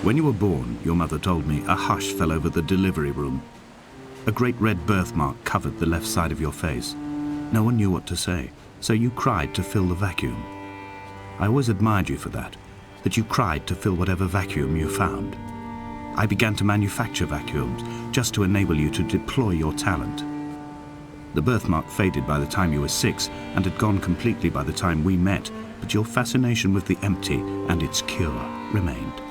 When you were born, your mother told me, a hush fell over the delivery room. A great red birthmark covered the left side of your face. No one knew what to say, so you cried to fill the vacuum. I always admired you for that you cried to fill whatever vacuum you found. I began to manufacture vacuums just to enable you to deploy your talent. The birthmark faded by the time you were 6 and had gone completely by the time we met, but your fascination with the empty and its cure remained.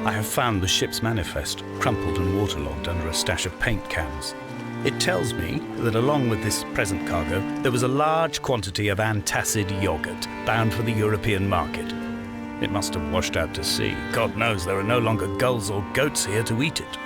I have found the ship's manifest, crumpled and waterlogged under a stash of paint cans. It tells me that along with this present cargo, there was a large quantity of antacid yogurt bound for the European market. It must have washed out to sea. God knows there are no longer gulls or goats here to eat it.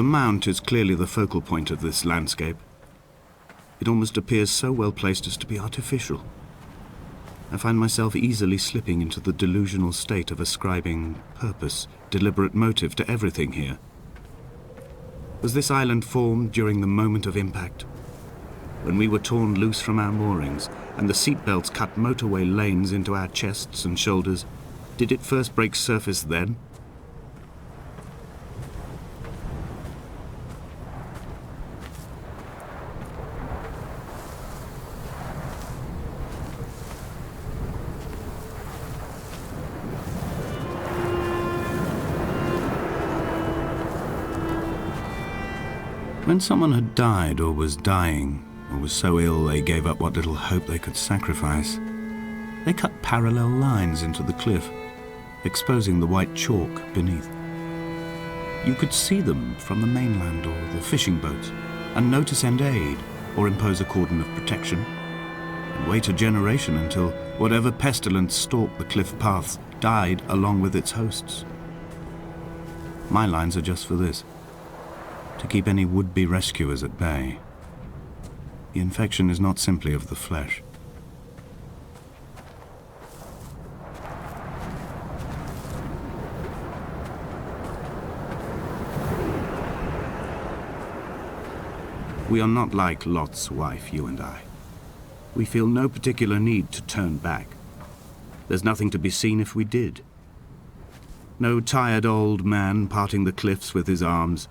The mount is clearly the focal point of this landscape. It almost appears so well placed as to be artificial. I find myself easily slipping into the delusional state of ascribing purpose, deliberate motive to everything here. Was this island formed during the moment of impact? When we were torn loose from our moorings and the seatbelts cut motorway lanes into our chests and shoulders, did it first break surface then? When someone had died or was dying, or was so ill they gave up what little hope they could sacrifice, they cut parallel lines into the cliff, exposing the white chalk beneath. You could see them from the mainland or the fishing boats, and know to send aid or impose a cordon of protection, and wait a generation until whatever pestilence stalked the cliff paths died along with its hosts. My lines are just for this, to keep any would-be rescuers at bay. The infection is not simply of the flesh. We are not like Lot's wife, you and I. We feel no particular need to turn back. There's nothing to be seen if we did. No tired old man parting the cliffs with his arms.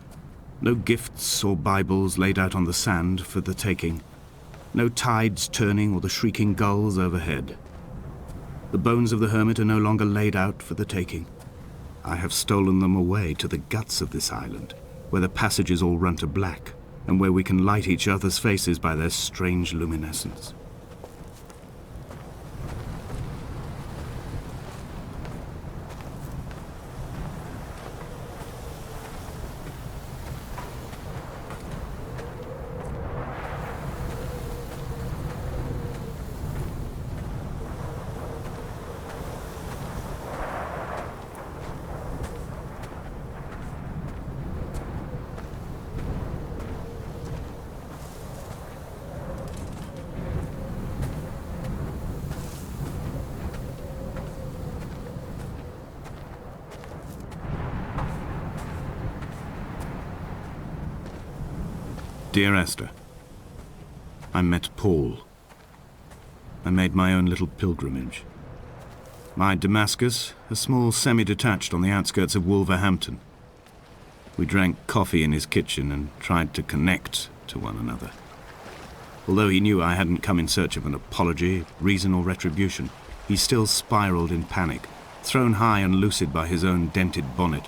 No gifts or Bibles laid out on the sand for the taking. No tides turning or the shrieking gulls overhead. The bones of the hermit are no longer laid out for the taking. I have stolen them away to the guts of this island, where the passages all run to black, and where we can light each other's faces by their strange luminescence. Dear Esther, I met Paul. I made my own little pilgrimage. My Damascus, a small semi-detached on the outskirts of Wolverhampton. We drank coffee in his kitchen and tried to connect to one another. Although he knew I hadn't come in search of an apology, reason or retribution, he still spiraled in panic, thrown high and lucid by his own dented bonnet.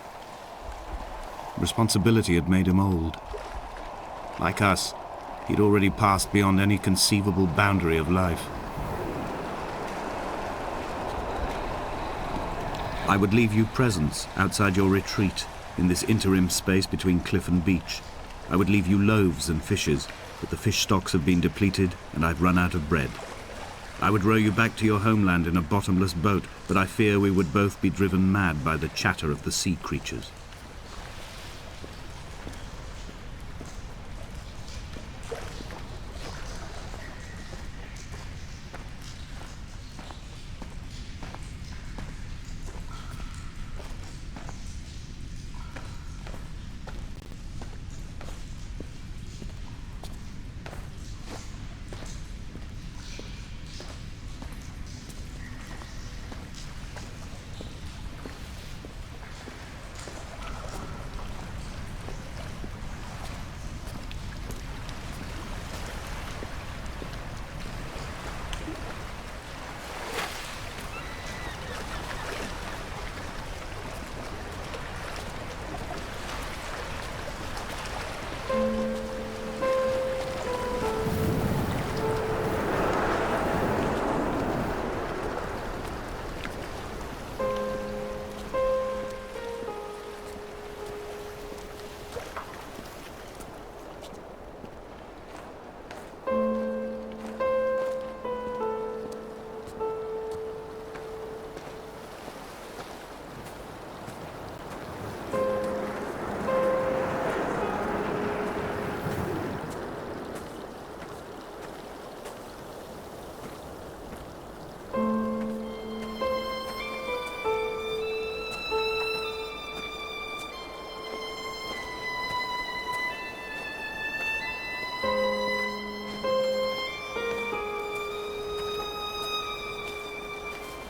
Responsibility had made him old. Like us, he'd already passed beyond any conceivable boundary of life. I would leave you presents outside your retreat in this interim space between cliff and beach. I would leave you loaves and fishes, but the fish stocks have been depleted and I've run out of bread. I would row you back to your homeland in a bottomless boat, but I fear we would both be driven mad by the chatter of the sea creatures.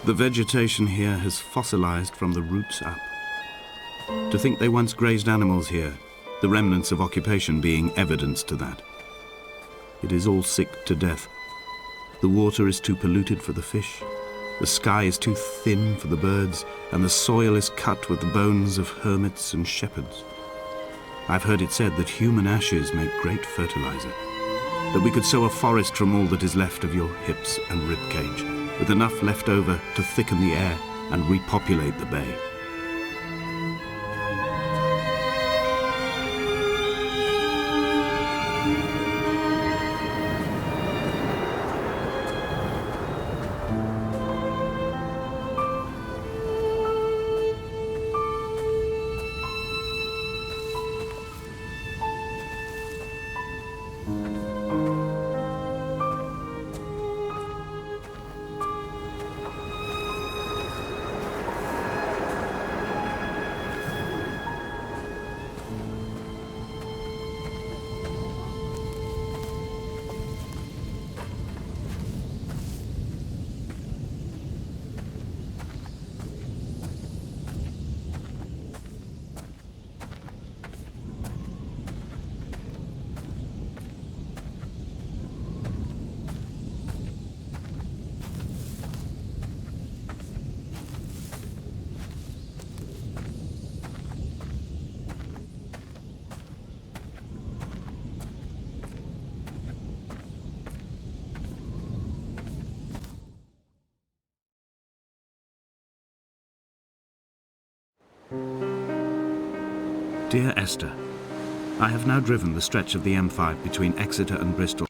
The vegetation here has fossilized from the roots up. To think they once grazed animals here, the remnants of occupation being evidence to that. It is all sick to death. The water is too polluted for the fish, the sky is too thin for the birds, and the soil is cut with the bones of hermits and shepherds. I've heard it said that human ashes make great fertilizer. That we could sow a forest from all that is left of your hips and rib cage, with enough left over to thicken the air and repopulate the bay. Dear Esther, I have now driven the stretch of the M5 between Exeter and Bristol